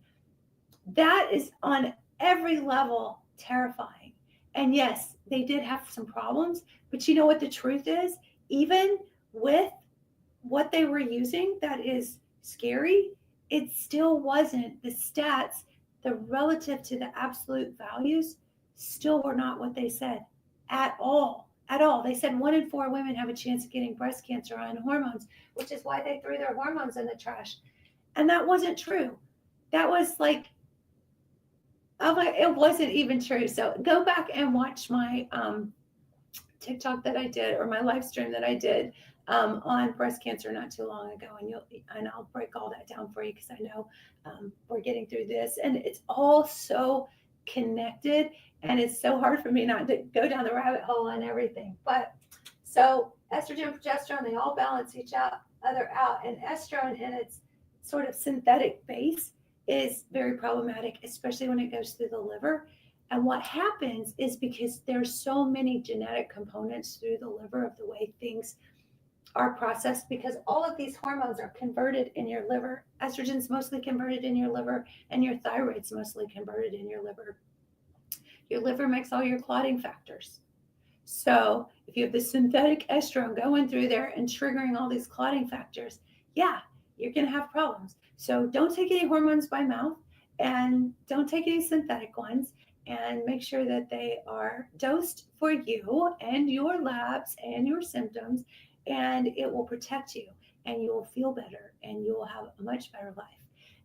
That is on every level terrifying. And yes, they did have some problems, but you know what the truth is? Even with what they were using that is scary, it still wasn't the stats, the relative to the absolute values still were not what they said at all. At all. They said 1 in 4 women have a chance of getting breast cancer on hormones, which is why they threw their hormones in the trash. And that wasn't true. That was like, oh my, it wasn't even true. So go back and watch my TikTok that I did or my live stream that I did on breast cancer not too long ago, and I'll break all that down for you because I know we're getting through this, and it's all so connected, and it's so hard for me not to go down the rabbit hole on everything. But so estrogen, progesterone, they all balance each other out, and estrone in its sort of synthetic base is very problematic, especially when it goes through the liver. And what happens is because there's so many genetic components through the liver of the way things are processed, because all of these hormones are converted in your liver. Estrogen's mostly converted in your liver, and your thyroid's mostly converted in your liver. Your liver makes all your clotting factors. So if you have the synthetic estrogen going through there and triggering all these clotting factors, yeah, you're going to have problems. So don't take any hormones by mouth, and don't take any synthetic ones, and make sure that they are dosed for you and your labs and your symptoms, and it will protect you, and you will feel better, and you will have a much better life.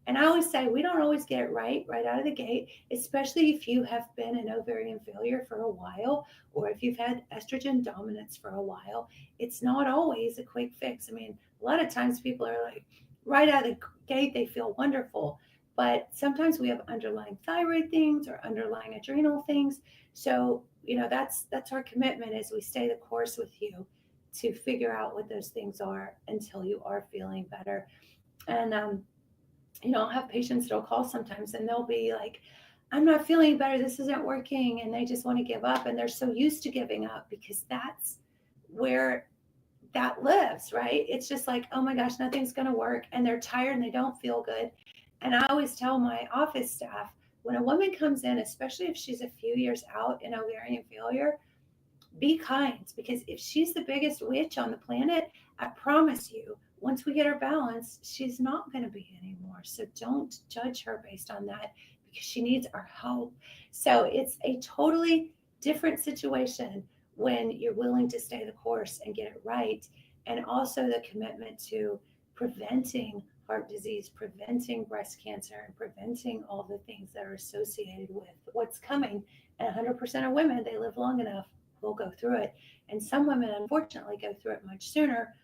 And I always say we don't always get it right out of the gate, especially if you have been in ovarian failure for a while, or if you've had estrogen dominance for a while. It's not always a quick fix. I mean, a lot of times people are like, right out of the gate, they feel wonderful. But sometimes we have underlying thyroid things or underlying adrenal things. So, that's our commitment, is we stay the course with you to figure out what those things are until you are feeling better. And I'll have patients that'll call sometimes, and they'll be like, I'm not feeling better. This isn't working. And they just want to give up. And they're so used to giving up, because that's where that lives, right? It's just like, oh my gosh, nothing's going to work. And they're tired and they don't feel good. And I always tell my office staff, when a woman comes in, especially if she's a few years out in ovarian failure, be kind, because if she's the biggest witch on the planet, I promise you, once we get her balanced, she's not going to be anymore. So don't judge her based on that, because she needs our help. So it's a totally different situation when you're willing to stay the course and get it right. And also the commitment to preventing heart disease, preventing breast cancer, and preventing all the things that are associated with what's coming. And 100% of women, they live long enough, will go through it. And some women, unfortunately, go through it much sooner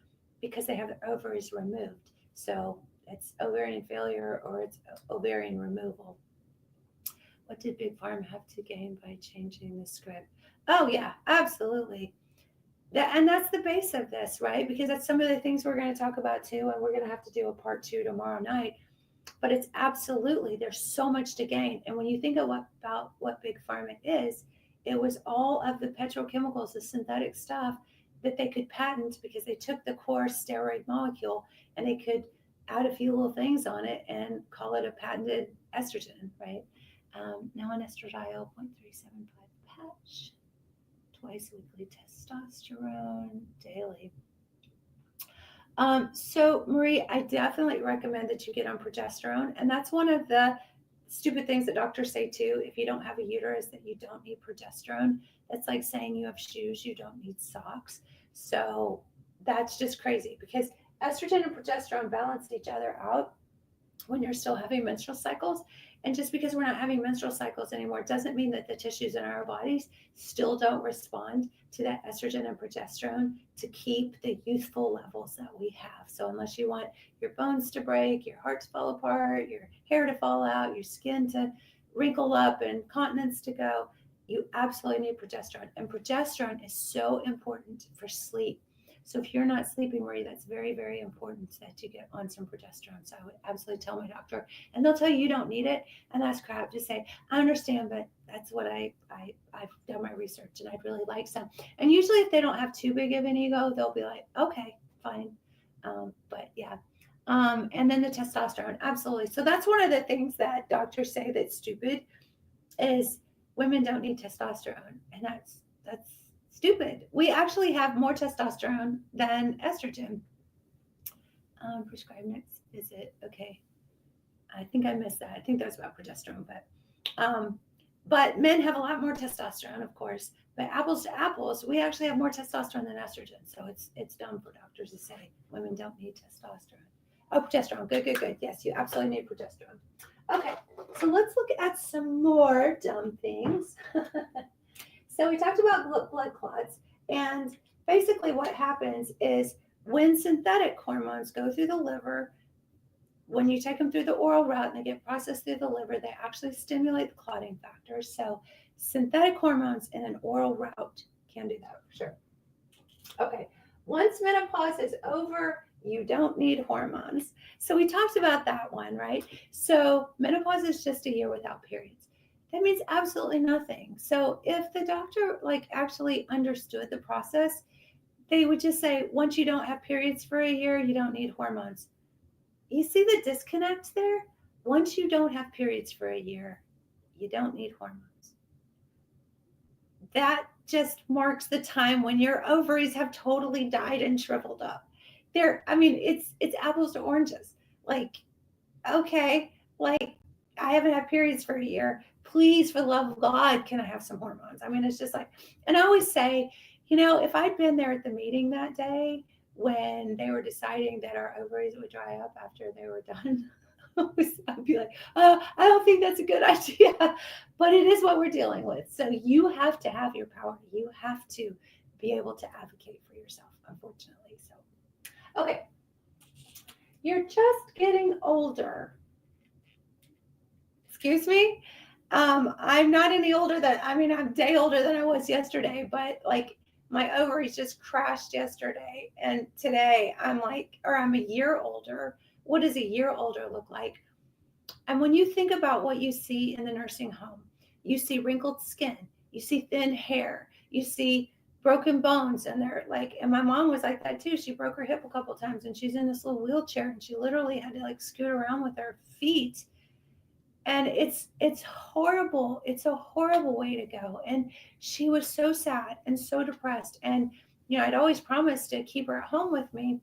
because they have their ovaries removed. So it's ovarian failure or it's ovarian removal. What did Big Pharma have to gain by changing the script? Oh, yeah, absolutely. And that's the base of this, right? Because that's some of the things we're going to talk about too. And we're going to have to do a part 2 tomorrow night. But it's absolutely, there's so much to gain. And when you think about what Big Pharma is, it was all of the petrochemicals, the synthetic stuff that they could patent, because they took the core steroid molecule and they could add a few little things on it and call it a patented estrogen, right? Now an estradiol 0.375 patch, twice weekly testosterone, daily. So Marie, I definitely recommend that you get on progesterone. And that's one of the stupid things that doctors say too. If you don't have a uterus, that you don't need progesterone. That's like saying you have shoes, you don't need socks. So that's just crazy, because estrogen and progesterone balance each other out when you're still having menstrual cycles. And just because we're not having menstrual cycles anymore doesn't mean that the tissues in our bodies still don't respond to that estrogen and progesterone to keep the youthful levels that we have. So unless you want your bones to break, your heart to fall apart, your hair to fall out, your skin to wrinkle up, and continence to go, you absolutely need progesterone. And progesterone is so important for sleep. So if you're not sleeping, Marie, that's very, very important that you get on some progesterone. So I would absolutely tell my doctor, and they'll tell you don't need it. And that's crap. Just say, I understand, but that's what I've done my research, and I'd really like some. And usually if they don't have too big of an ego, they'll be like, okay, fine. But yeah. And then the testosterone, absolutely. So that's one of the things that doctors say that's stupid, is women don't need testosterone. And that's stupid. We actually have more testosterone than estrogen. Prescribed next visit. Okay. I think I missed that. I think that was about progesterone, but men have a lot more testosterone, of course. But apples to apples, we actually have more testosterone than estrogen. So it's dumb for doctors to say women don't need testosterone. Oh, progesterone. Good. Yes, you absolutely need progesterone. Okay, so let's look at some more dumb things. So we talked about blood clots, and basically what happens is when synthetic hormones go through the liver, when you take them through the oral route and they get processed through the liver, they actually stimulate the clotting factors. So synthetic hormones in an oral route can do that for sure. Okay, once menopause is over, you don't need hormones. So we talked about that one, right? So menopause is just a year without periods. That means absolutely nothing. So if the doctor like actually understood the process, they would just say, once you don't have periods for a year, you don't need hormones. You see the disconnect there? Once you don't have periods for a year, you don't need hormones. That just marks the time when your ovaries have totally died and shriveled up. There, I mean, it's apples to oranges. Like, okay, like I haven't had periods for a year. Please, for the love of God, can I have some hormones? I mean, it's just like, and I always say, if I'd been there at the meeting that day when they were deciding that our ovaries would dry up after they were done, I'd be like, oh, I don't think that's a good idea. But it is what we're dealing with. So you have to have your power. You have to be able to advocate for yourself, unfortunately. So, okay, you're just getting older. Excuse me? I'm not any older than, I mean, I'm a day older than I was yesterday, but like my ovaries just crashed yesterday. And today I'm like, or I'm a year older. What does a year older look like? And when you think about what you see in the nursing home, you see wrinkled skin, you see thin hair, you see broken bones. And they're like, and my mom was like that too. She broke her hip a couple times and she's in this little wheelchair and she literally had to like scoot around with her feet, and it's horrible. It's a horrible way to go. And she was so sad and so depressed. And I'd always promised to keep her at home with me,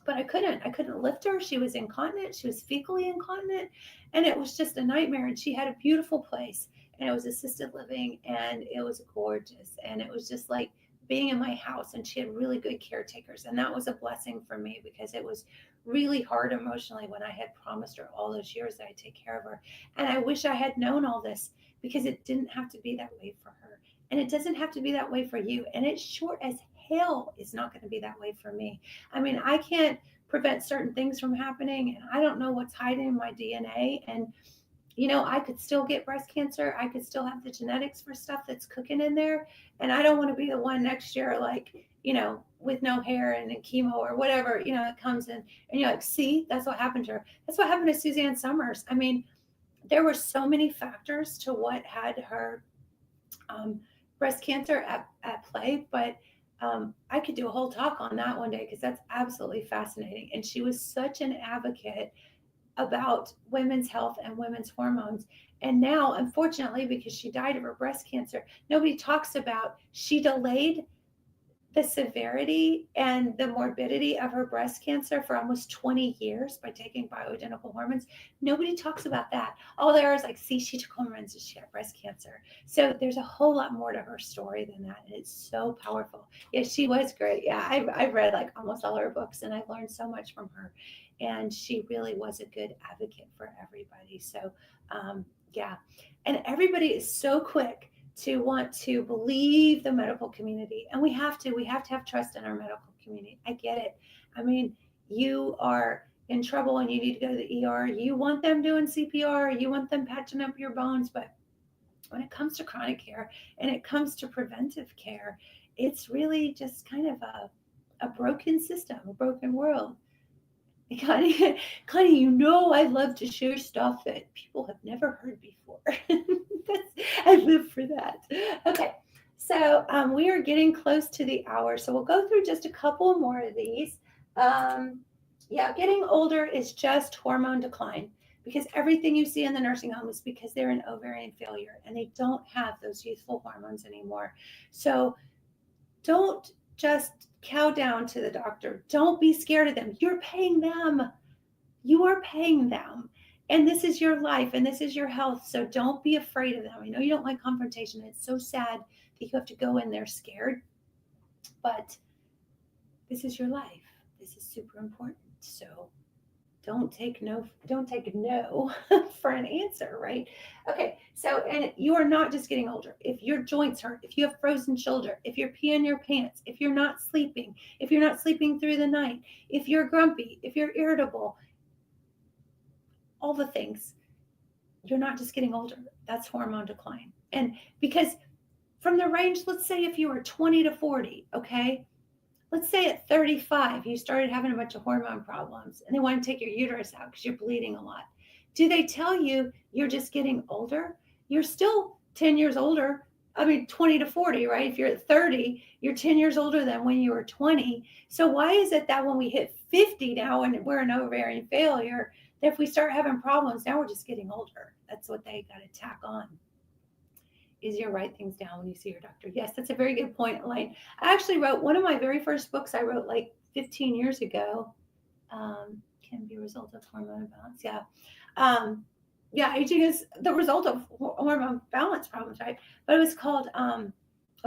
but I couldn't lift her. She was incontinent. She was fecally incontinent, and it was just a nightmare. And she had a beautiful place, and it was assisted living, and it was gorgeous, and it was just like being in my house. And she had really good caretakers, and that was a blessing for me because it was really hard emotionally when I had promised her all those years that I'd take care of her. And I wish I had known all this, because it didn't have to be that way for her, and it doesn't have to be that way for you, and it sure as hell is not going to be that way for me. I mean, I can't prevent certain things from happening, and I don't know what's hiding in my DNA. And I could still get breast cancer. I could still have the genetics for stuff that's cooking in there. And I don't want to be the one next year, like, with no hair and chemo or whatever, it comes in. And you're like, see, that's what happened to her. That's what happened to Suzanne Summers. I mean, there were so many factors to what had her um, breast cancer at play. But I could do a whole talk on that one day because that's absolutely fascinating. And she was such an advocate about women's health and women's hormones. And now, unfortunately, because she died of her breast cancer, nobody talks about she delayed the severity and the morbidity of her breast cancer for almost 20 years by taking bioidentical hormones. Nobody talks about that. All there is like, see, she took hormones and she had breast cancer. So there's a whole lot more to her story than that. And it's so powerful. Yeah, she was great. Yeah, I've read like almost all her books and I've learned so much from her. And she really was a good advocate for everybody. So, yeah. And everybody is so quick to want to believe the medical community, and we have to have trust in our medical community. I get it. I mean, you are in trouble and you need to go to the ER, you want them doing CPR, you want them patching up your bones. But when it comes to chronic care and it comes to preventive care, it's really just kind of a broken system, a broken world. Connie, I love to share stuff that people have never heard before. I live for that. Okay, so we are getting close to the hour, so we'll go through just a couple more of these. Yeah, getting older is just hormone decline, because everything you see in the nursing home is because they're in ovarian failure and they don't have those youthful hormones anymore. So don't just cow down to the doctor. Don't be scared of them. You're paying them. You are paying them. And this is your life and this is your health. So don't be afraid of them. I know you don't like confrontation. It's so sad that you have to go in there scared, but this is your life. This is super important. So don't take no for an answer, right? Okay, so, and you are not just getting older. If your joints hurt, if you have frozen shoulder, if you're peeing your pants, if you're not sleeping through the night, if you're grumpy, if you're irritable, all the things, you're not just getting older. That's hormone decline. And because from the range, let's say if you were 20 to 40, okay, let's say at 35, you started having a bunch of hormone problems and they want to take your uterus out because you're bleeding a lot. Do they tell you you're just getting older? you're still 10 years older. I mean, 20 to 40, right? If you're at 30, you're 10 years older than when you were 20. So why is it that when we hit 50 now and we're an ovarian failure, that if we start having problems, now we're just getting older? That's what they got to tack on. Easier to write things down when you see your doctor. Yes, that's a very good point, Elaine. I actually wrote one of my very first books I wrote like 15 years ago. Can be a result of hormone imbalance. Yeah. Yeah, aging is the result of hormone balance problems, right? But it was called, it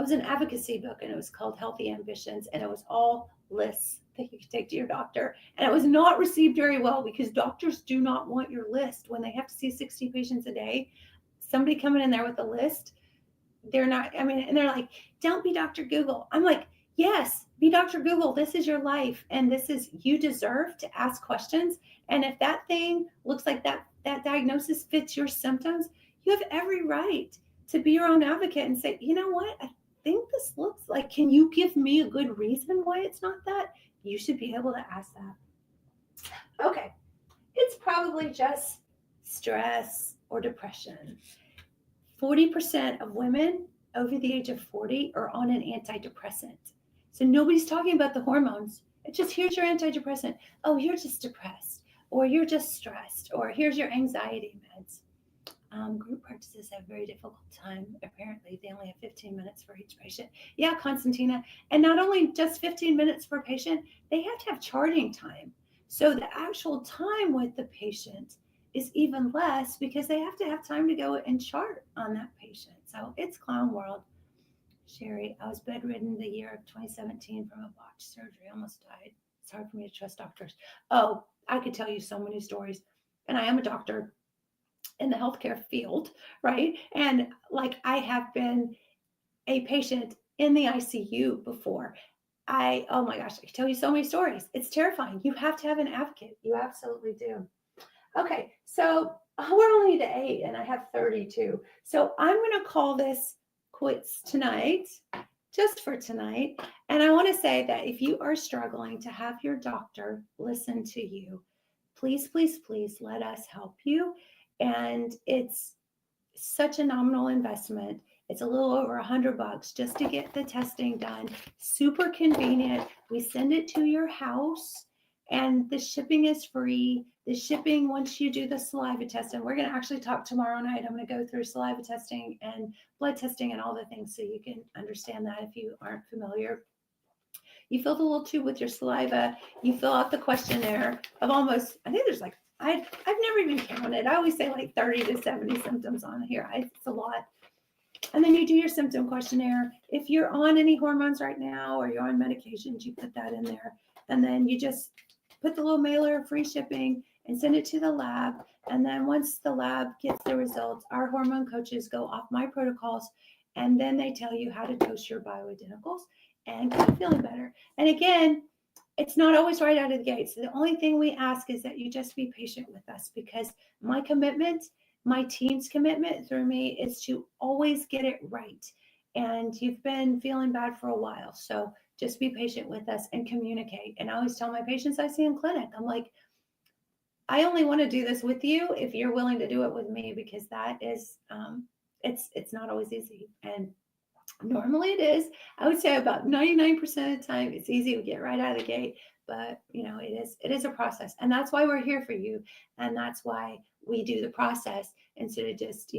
was an advocacy book, and it was called Healthy Ambitions, and it was all lists that you could take to your doctor. And it was not received very well because doctors do not want your list when they have to see 60 patients a day. Somebody coming in there with a list, they're not, I mean, and they're like, don't be Dr. Google. I'm like, yes, be Dr. Google. This is your life. And this is, you deserve to ask questions. And if that thing looks like that diagnosis fits your symptoms, you have every right to be your own advocate and say, you know what? I think this looks like, can you give me a good reason why it's not that? You should be able to ask that. Okay. It's probably just stress or depression. 40% of women over the age of 40 are on an antidepressant. So nobody's talking about the hormones. It's just, here's your antidepressant. Oh, you're just depressed, or you're just stressed, or here's your anxiety meds. Group practices have a very difficult time. Apparently, they only have 15 minutes for each patient. Yeah, Constantina. And not only just 15 minutes per patient, they have to have charting time. So the actual time with the patient is even less because they have to have time to go and chart on that patient. So it's clown world. Sherry, I was bedridden the year of 2017 from a botched surgery. I almost died. It's hard for me to trust doctors. Oh, I could tell you so many stories. And I am a doctor in the healthcare field, right? And like, I have been a patient in the ICU before. Oh my gosh, I can tell you so many stories. It's terrifying. You have to have an advocate. You absolutely do. Okay, so we're only to 8 and I have 32. So I'm going to call this quits tonight, just for tonight. And I want to say that if you are struggling to have your doctor listen to you, please, please, please let us help you. And it's such a nominal investment. It's a little over $100 just to get the testing done. Super convenient. We send it to your house, and the shipping is free. The shipping, once you do the saliva test, and we're going to actually talk tomorrow night. I'm going to go through saliva testing and blood testing and all the things so you can understand that if you aren't familiar. You fill the little tube with your saliva. You fill out the questionnaire of almost, I think there's like, I've never even counted. I always say like 30 to 70 symptoms on here. It's a lot. And then you do your symptom questionnaire. If you're on any hormones right now or you're on medications, you put that in there. And then you just put the little mailer, free shipping, and send it to the lab. And then once the lab gets the results, our hormone coaches go off my protocols, and then they tell you how to dose your bioidenticals and keep feeling better. And again, it's not always right out of the gate. So the only thing we ask is that you just be patient with us, because my commitment, my team's commitment through me, is to always get it right. And you've been feeling bad for a while. So just be patient with us and communicate. And I always tell my patients I see in clinic, I'm like, I only want to do this with you if you're willing to do it with me, because that is, it's not always easy. And normally it is. I would say about 99% of the time it's easy to get right out of the gate, but it is a process. And that's why we're here for you. And that's why we do the process instead of just,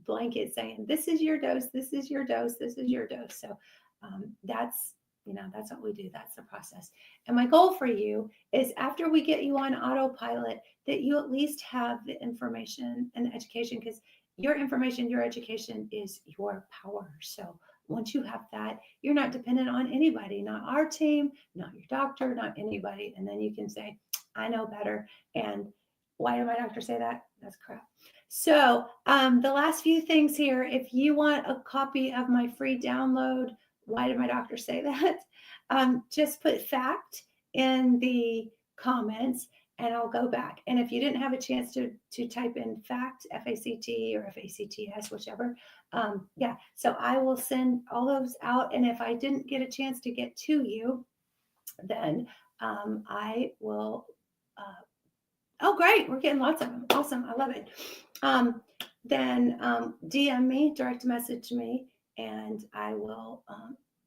blanket saying, this is your dose, this is your dose, this is your dose. So that's what we do. That's the process. And my goal for you is, after we get you on autopilot, that you at least have the information and the education, because your information, your education is your power. So once you have that, you're not dependent on anybody, not our team, not your doctor, not anybody. And then you can say, I know better. And why did my doctor say that? That's crap. So the last few things here, if you want a copy of my free download, why did my doctor say that? Just put fact in the comments and I'll go back. And if you didn't have a chance to type in fact, F-A-C-T or F-A-C-T-S, whichever, so I will send all those out. And if I didn't get a chance to get to you, then I will, oh, great. We're getting lots of them. Awesome. I love it. then DM me, direct message me, and I will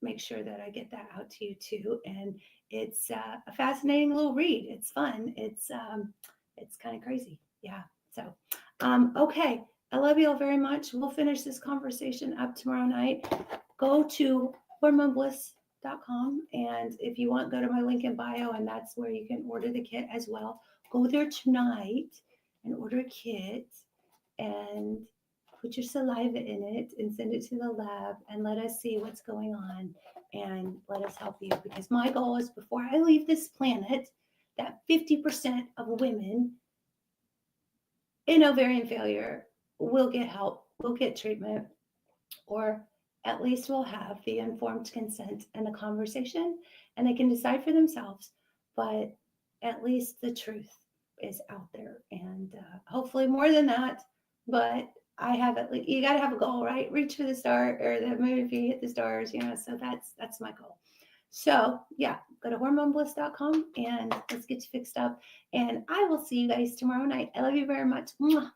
make sure that I get that out to you too. And it's a fascinating little read. It's fun. It's kind of crazy. Yeah. So, okay. I love you all very much. We'll finish this conversation up tomorrow night. Go to hormonebliss.com, and if you want, go to my link in bio, and that's where you can order the kit as well. Go there tonight and order a kit and put your saliva in it and send it to the lab and let us see what's going on and let us help you, because my goal is, before I leave this planet, that 50% of women in ovarian failure will get help, will get treatment, or at least will have the informed consent and a conversation, and they can decide for themselves. But at least the truth is out there, and hopefully more than that. But I have at least, you got to have a goal, right? Reach for the star, or the moon if you hit the stars, So that's my goal. So yeah, go to hormonebliss.com and let's get you fixed up. And I will see you guys tomorrow night. I love you very much. Mwah.